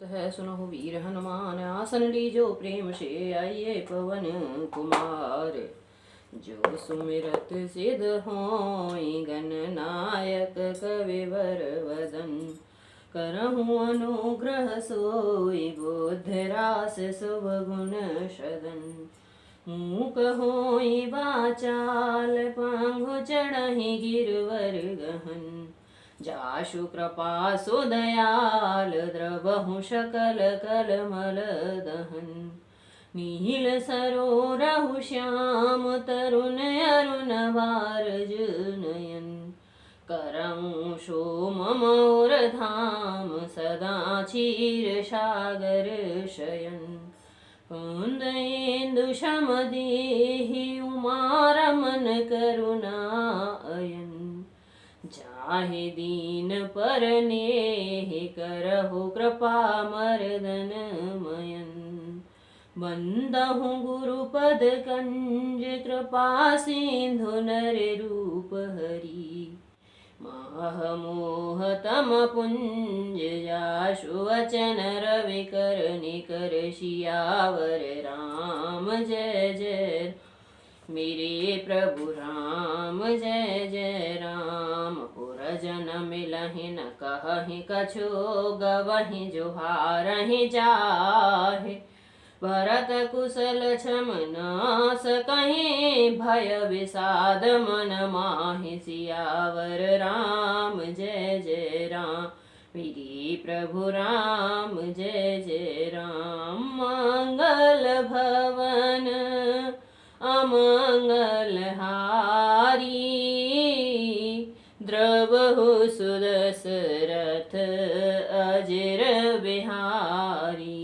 सुत है सुनहु वीर हनुमान, आसन लीजो प्रेम से आइए पवन कुमार। जो सुमिरत सिद्ध होई गणनायक कविवर वदन, करहु अनुग्रह सोई बुद्धि रास शुभ गुण सदन। मूक होई वाचाल पांगु चढ़हि गिरवर गहन, जाशु कृपा सुदयाल द्रवहु सकल कलमल दहन। नील सरोरहु श्याम तरुण अरुण बारज नयन, करऊँ सोम मोर धाम सदा क्षीर सागर शयन। कुंद इंदु शम देहि उमा रमन करुणा अयन, चाहे दीन पर नेहि करहु कृपा मर्दन मयन। बंदहु गुरुपद कंज कृपा सिंधु नर रूप हरि, माह मोह तम पुंज जाशु वचन रवि कर निकर सियावर राम जय जय। मेरे प्रभु राम जय जय राम, पुर जन मिलहि न कहहि कछु, गवहि जोहारहि जाहे। भरत कुशल क्षम नास कहीं, भय विषाद मन माहि सियावर राम जय जय राम। मेरे प्रभु राम जय जय राम। मंगल भवन अमंगल हारी, द्रवहु सुदशरथ अजर बिहारी।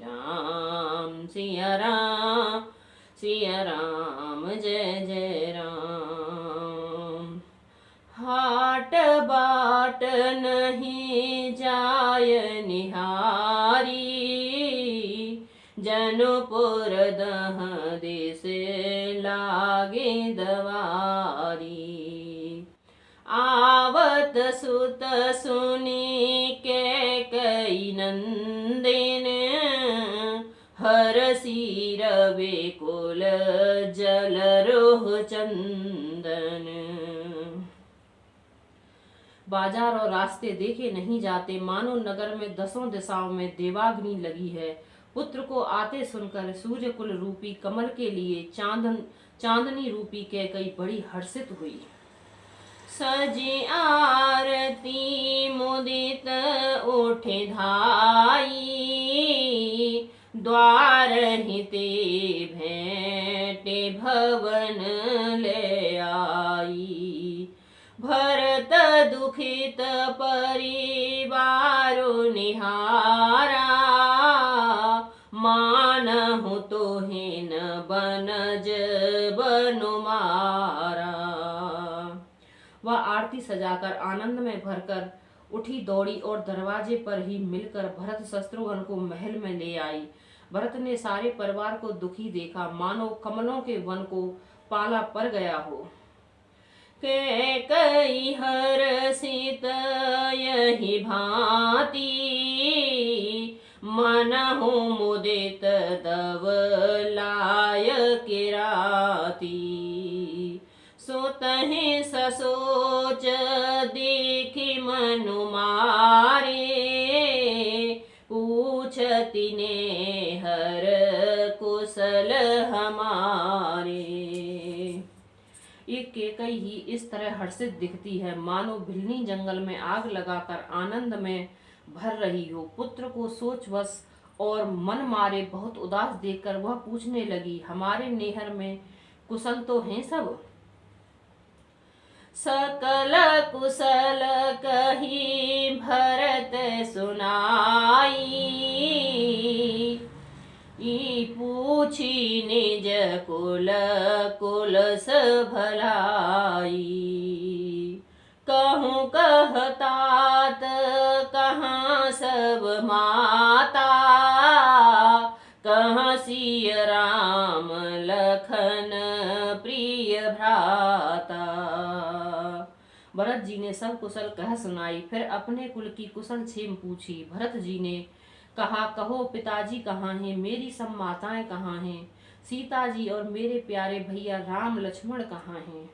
राम सिया राम जय जय राम। हाट बाट नहीं जाय निहारी, जनपुर दह देश लागे दवारी। आवत सुत सुनी के कई नंदिन, हरसी रविकुल जल रोह चंदन। बाजार और रास्ते देखे नहीं जाते, मानो नगर में दसों दिशाओं में देवाग्नि लगी है। पुत्र को आते सुनकर सूर्य कुल रूपी कमल के लिए चांदनी रूपी कैकई बड़ी हर्षित हुई। सजी आरती मुदित उठे धाई, द्वार हिते भेंटे भवन ले आई। भरत दुखित परिवारो निहारा, मानहु तोहिन बनज बनुमारा। वह आरती सजाकर आनंद में भरकर उठी दौड़ी और दरवाजे पर ही मिलकर भरत शत्रुघ्न को महल में ले आई। भरत ने सारे परिवार को दुखी देखा, मानो कमलों के वन को पाला पड़ गया हो। के कई हर्षित यही भांति, मनहु मुदित दव लाय किराती। सुतहि ससोच देखि मनु मारे, पूछति ने हर कुशल हमारे। एक केकई ही इस तरह हर्षित दिखती है, मानो भिलनी जंगल में आग लगाकर आनंद में भर रही हो। पुत्र को सोचवश और मन मारे बहुत उदास देखकर वह पूछने लगी, हमारे नेहर में कुशल तो हैं सब? सकल कुशल कही भरत सुनाई, पूछी निज कुल कुलस भलाई। कहूँ कहतात कहाँ सब माता, कहाँ सिय राम लखन प्रिय भ्राता। भरत जी ने सब कुशल कह सुनाई। फिर अपने कुल की कुशल छेम पूछी। भरत जी ने कहा, कहो पिताजी कहाँ हैं, मेरी सब माताएं कहाँ हैं, सीता जी और मेरे प्यारे भैया राम लक्ष्मण कहाँ हैं।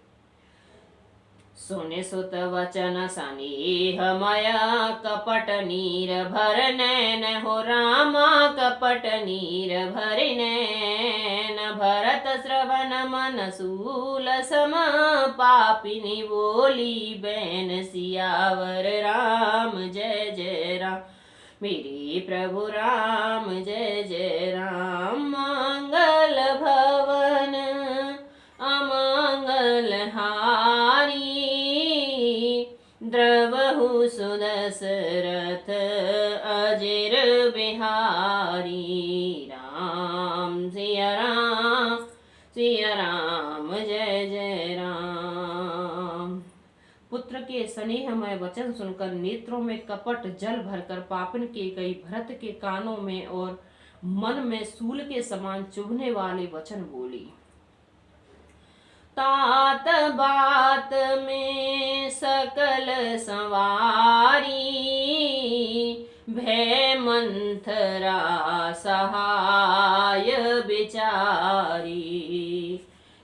सुने सुत वचन सनेह माया, कपट नीर भर नैन हो रामा, कपट नीर भर नैन। भरत श्रवण मन सूल सम, पापिनी बोली बैन सियावर राम जय जय राम। मेरे प्रभु राम जय जय राम। मंगल भवन अमंगल हारी, द्रवहु सुदशरथ अजिर बिहारी। राम सिया राम जय जय राम। पुत्र के स्नेहमय वचन सुनकर नेत्रों में कपट जल भरकर पापन के कई भरत के कानों में और मन में सूल के समान चुभने वाले वचन बोली। तात बात में सकल संवारी, भय मंथरा सहाय बिचारी।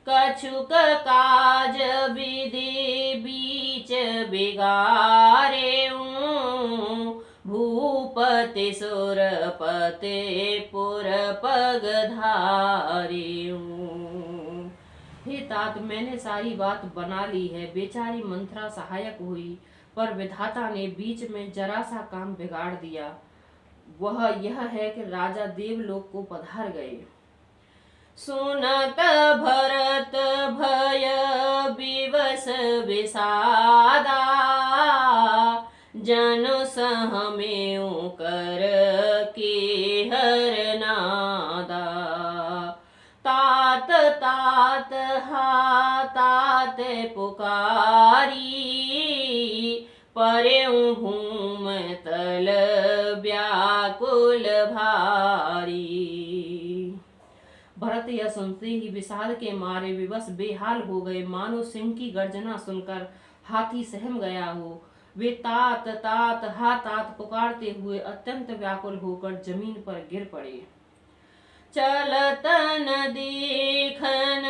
कछुक काज विधि बीच बिगारे, भूपति सुरपति पुर पगधारे। हे तात, मैंने सारी बात बना ली है। बेचारी मंथरा सहायक हुई, पर विधाता ने बीच में जरा सा काम बिगाड़ दिया। वह यह है कि राजा देवलोक को पधार गए। सुनत भरत भय विवश विषादा, जनु सहमेउ कर के हर नादा। तात तात हा तात पुकारी, परेउ भूम तल व्याकुल भारी। भरत यह सुनते ही विषाद के मारे विवश बेहाल हो गए, मानो सिंह की गर्जना सुनकर हाथी सहम गया हो। वे तात तात हा तात पुकारते हुए अत्यंत व्याकुल होकर जमीन पर गिर पड़े। चलत न देखन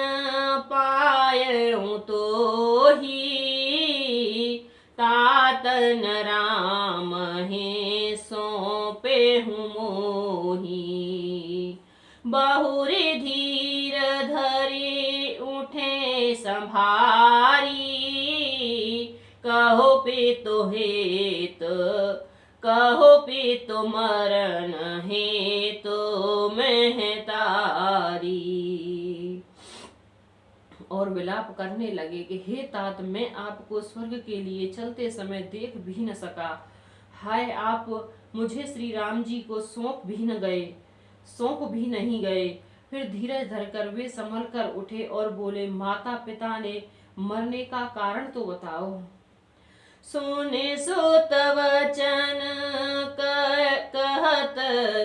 पायऊं तो ही, तात न राम हे सौंपे हूँ मोही। बहुरी धीर धरी उठे संभारी, कहो पितु हेत कहो पितु मरण हेतु महतारी। और विलाप करने लगे कि हे तात, मैं आपको स्वर्ग के लिए चलते समय देख भी न सका। हाय, आप मुझे श्री राम जी को सौंप भी नहीं गए। फिर धीरज धरकर वे संभल कर उठे और बोले, माता पिता ने मरने का कारण तो बताओ। सुने सुत वचन कहत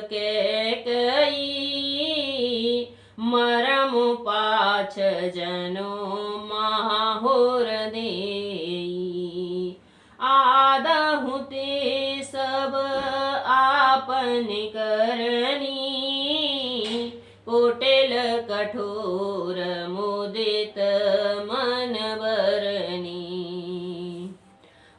कैकेयी, मरम पाछ जनो महाहुर देई। आदहु ते सब आपन करनी, कुटिल कठोर मुदित मन बरनी।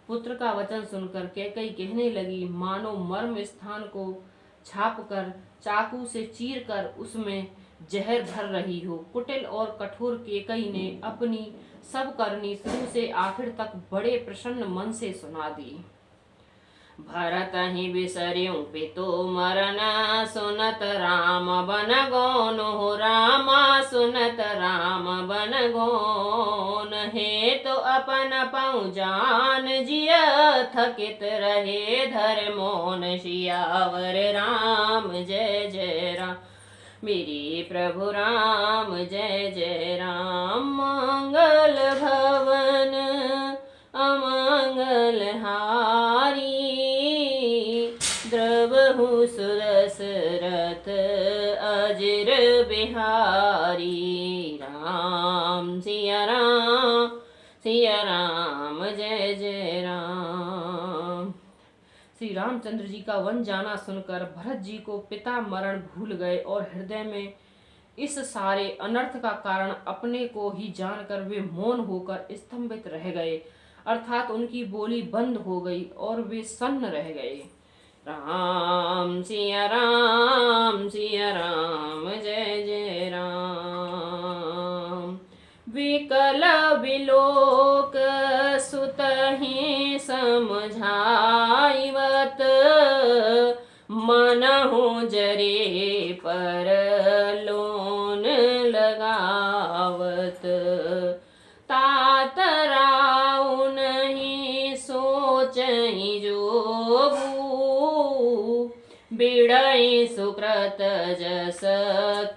पुत्र का वचन सुनकर कैकेयी कहने लगी, मानो मर्म स्थान को छापकर चाकू से चीरकर उसमें जहर भर रही हो। कुटिल और कठोर कैकेयी ने अपनी सब करनी शुरू से आखिर तक बड़े प्रसन्न मन से सुना दी। भरत ही बिसर्यु पितु मरन, सुनत राम बन गौन हो रामा, सुनत राम बन गौन। हे तो अपन पौ जान जिय, थकित रहे धर मौन। सियावर राम जय जय राम, मेरे प्रभु राम जय जय राम। मंगल भवन अमंगल हारी, द्रवहु सुदशरथ अजिर बिहारी। राम सिया राम जय जय राम। श्री रामचंद्र जी का वन जाना सुनकर भरत जी को पिता मरण भूल गए और हृदय में इस सारे अनर्थ का कारण अपने को ही जानकर वे मौन होकर स्तंभित रह गए, अर्थात उनकी बोली बंद हो गई और वे सन्न रह गए। राम सिया राम जय जय राम। विकल विलोक सुतहि समझाइवत, मनहु जरे पर लोन लगावत। तात राउ नहीं सोचहि जोगु, बिड़हि सुकृत जस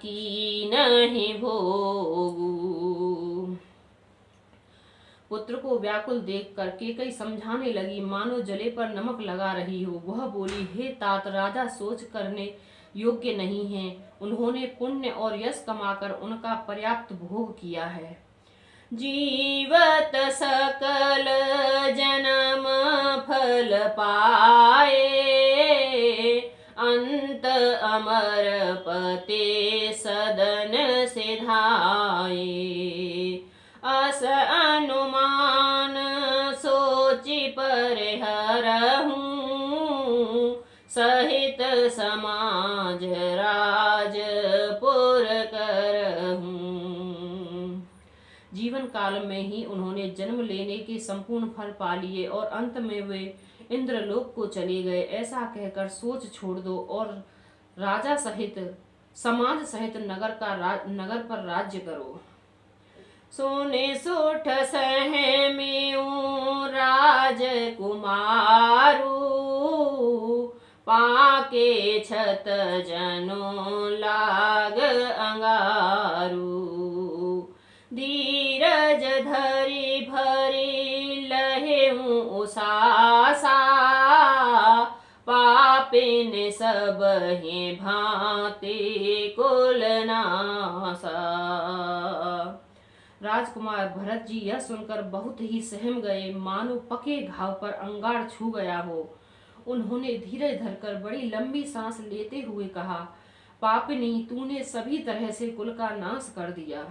की नहीं भोगु। पुत्र को व्याकुल देखकर केकई समझाने लगी, मानो जले पर नमक लगा रही हो। वह बोली, हे तात, राजा सोच करने योग्य नहीं है। उन्होंने पुण्य और यश कमाकर उनका पर्याप्त भोग किया है। जीवत सकल जन्म फल पाए, अंत अमर पते सदन सिधाए। अस अनुमान सोचि परिहरहूँ, सहित समाज राजपुर करहूँ। जीवन काल में ही उन्होंने जन्म लेने के संपूर्ण फल पा लिए और अंत में वे इंद्रलोक को चले गए। ऐसा कहकर सोच छोड़ दो और राजा सहित समाज सहित नगर पर राज्य करो। सोने सोठ सहमेऊ राजकुमारू, पाके छत जनो लाग अंगारू। धीरज धरी भरी लहेऊ उसासा, पापिन सब ही भांति कुल नासा। राजकुमार भरत जी यह सुनकर बहुत ही सहम गए, मानो पके घाव पर अंगार छू गया हो। उन्होंने धीरज धरकर बड़ी लंबी सांस लेते हुए कहा, पापिनी, तूने सभी तरह से कुल का नाश कर दिया।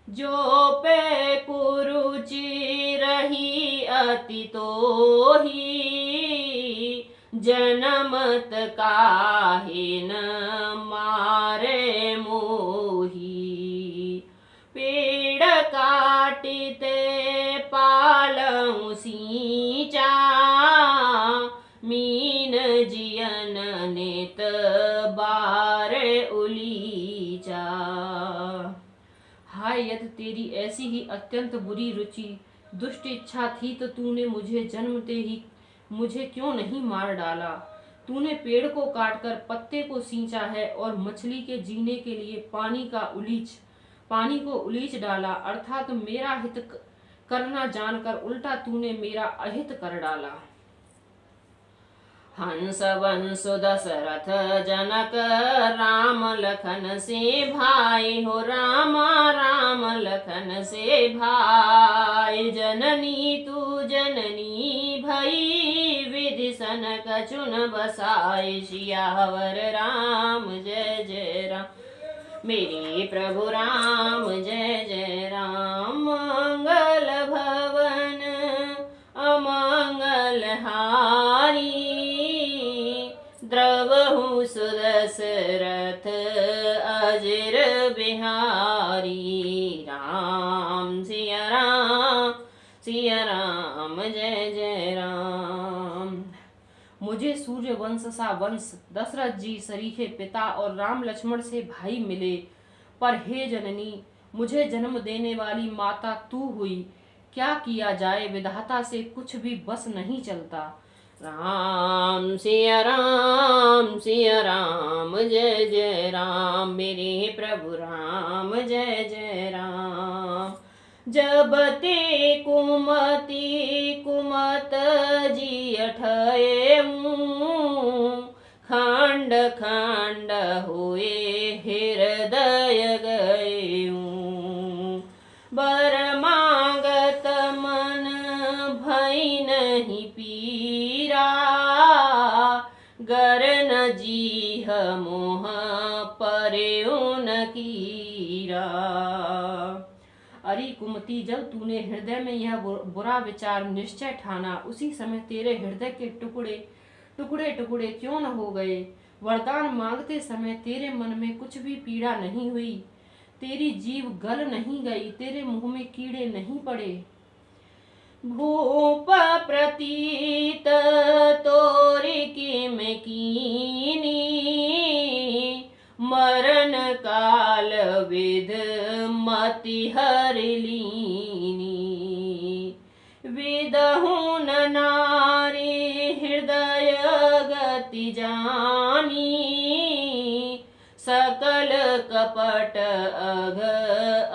जो पे कुरुचि रही अति तो ही, जनमत काहे न मारे मोही। पेड़ काटिते पालऊ सींचा, मीन जियन नेत बार उलीचा। हाय, यदि तेरी ऐसी ही अत्यंत बुरी रुचि दुष्ट इच्छा थी तो तूने मुझे जन्मते ही मुझे क्यों नहीं मार डाला। तूने पेड़ को काटकर पत्ते को सींचा है और मछली के जीने के लिए पानी को उलीच डाला, अर्थात मेरा हित करना जानकर उल्टा तूने मेरा अहित कर डाला। हंस वंशु दशरथ जनक, राम लखन से भाई हो। राम लखन से भाई। जननी तू जननी भई, विधि सन कछुन बसाई। सियावर राम जय जय राम, मेरे प्रभु राम जय जय राम। मंगल भवन अमंगल हारी, द्रवहु सुदशरथ अजर बिहारी। राम सिया राम जय जय राम। मुझे सूर्य वंश सा वंश, दशरथ जी सरीखे पिता और राम लक्ष्मण से भाई मिले, पर हे जननी, मुझे जन्म देने वाली माता तू हुई। क्या किया जाए, विधाता से कुछ भी बस नहीं चलता। राम सिया राम जय जय राम, मेरे प्रभु राम जय जय राम। जब ते कुमति कुमत जी अठएऊ, खंड खंड हुए हृदय गएऊ। बर मांगत मन भई नहीं पीरा, गर न जीह मोह परे कीरा। अरे कुमति, जब तूने हृदय में यह बुरा विचार निश्चय ठाना, उसी समय तेरे हृदय के टुकड़े टुकड़े टुकड़े क्यों न हो गए। वरदान मांगते समय तेरे मन में कुछ भी पीड़ा नहीं हुई, तेरी जीभ गल नहीं गई, तेरे मुंह में कीड़े नहीं पड़े। भूप प्रतीत तोरी की में कीनी, मरण काल विद मति हर लीनी। विदहु न नारी हृदय गति जानी, सकल कपट अघ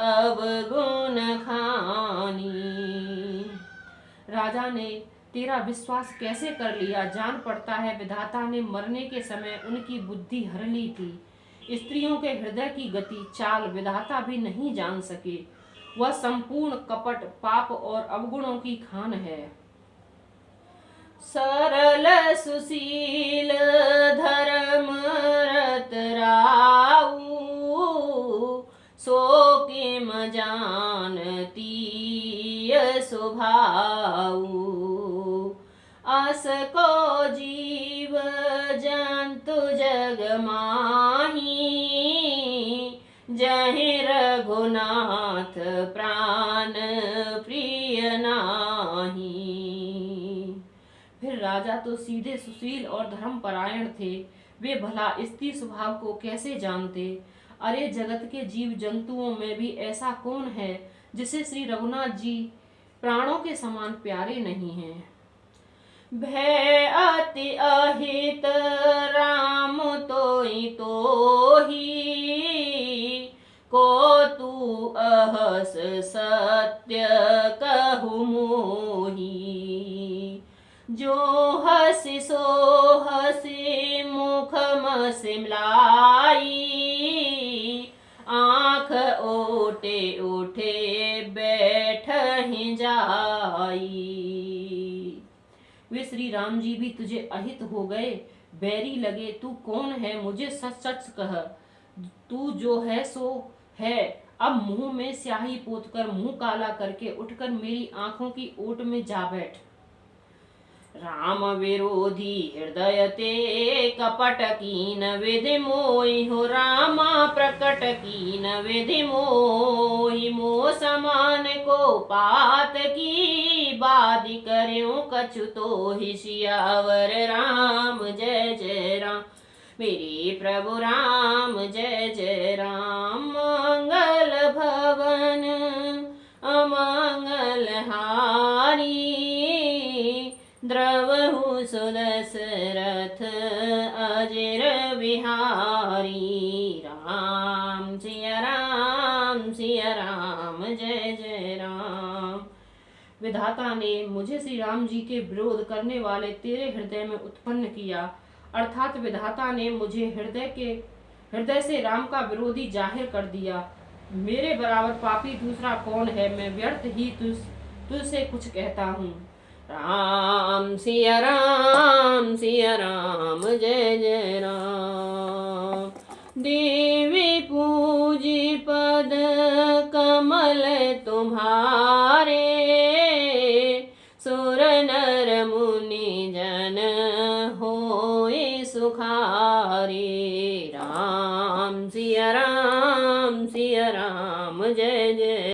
अवगुण खानी। राजा ने तेरा विश्वास कैसे कर लिया, जान पड़ता है विधाता ने मरने के समय उनकी बुद्धि हर ली थी। स्त्रियों के हृदय की गति चाल विधाता भी नहीं जान सके, वह संपूर्ण कपट पाप और अवगुणों की खान है। सरल सुशील धर्म रत राऊ, सो किम जानती स्वभाऊ। अस को जीव जंतु जग माही, जहि रघुनाथ प्राण प्रिय नाही। फिर राजा तो सीधे सुशील और धर्मपरायण थे, वे भला स्त्री स्वभाव को कैसे जानते। अरे जगत के जीव जंतुओं में भी ऐसा कौन है जिसे श्री रघुनाथ जी प्राणों के समान प्यारे नहीं हैं। भय अति अहित राम तोई तोही, को तू अहस सत्य कहु मोही। जो हसी सो हसी मुख मसिमलाई, आँख ओटे ओठे बैठ ही जाई। वे श्री राम जी भी तुझे अहित हो गए, बैरी लगे। तू कौन है, मुझे सच सच कह। तू जो है सो है। अब मुंह में स्याही पोतकर मुंह काला करके उठकर मेरी आंखों की ओट में जा बैठ। राम विरोधी हृदय ते कपट कीन विधि मोहि हो, रामा प्रकट कीन विधि मोहि। मो समान को पात की बादी कर्यो कछु तो ही। सियावर राम जय जय राम, मेरे प्रभु राम जय जय राम। मंगल भवन अमंगल हारी, द्रवहु सुदशरथ अजर बिहारी। राम सिया राम जय जय राम। विधाता ने मुझे श्री राम जी के विरोध करने वाले तेरे हृदय में उत्पन्न किया, अर्थात विधाता ने मुझे हृदय से राम का विरोधी जाहिर कर दिया। मेरे बराबर पापी दूसरा कौन है, मैं व्यर्थ ही तुझसे कुछ कहता हूँ। राम सिया राम जय जय राम। देवी पूजी पद कमल तुम्हारे, सुर नर मुनि जन होए सुखारे। राम सिया राम जय जय।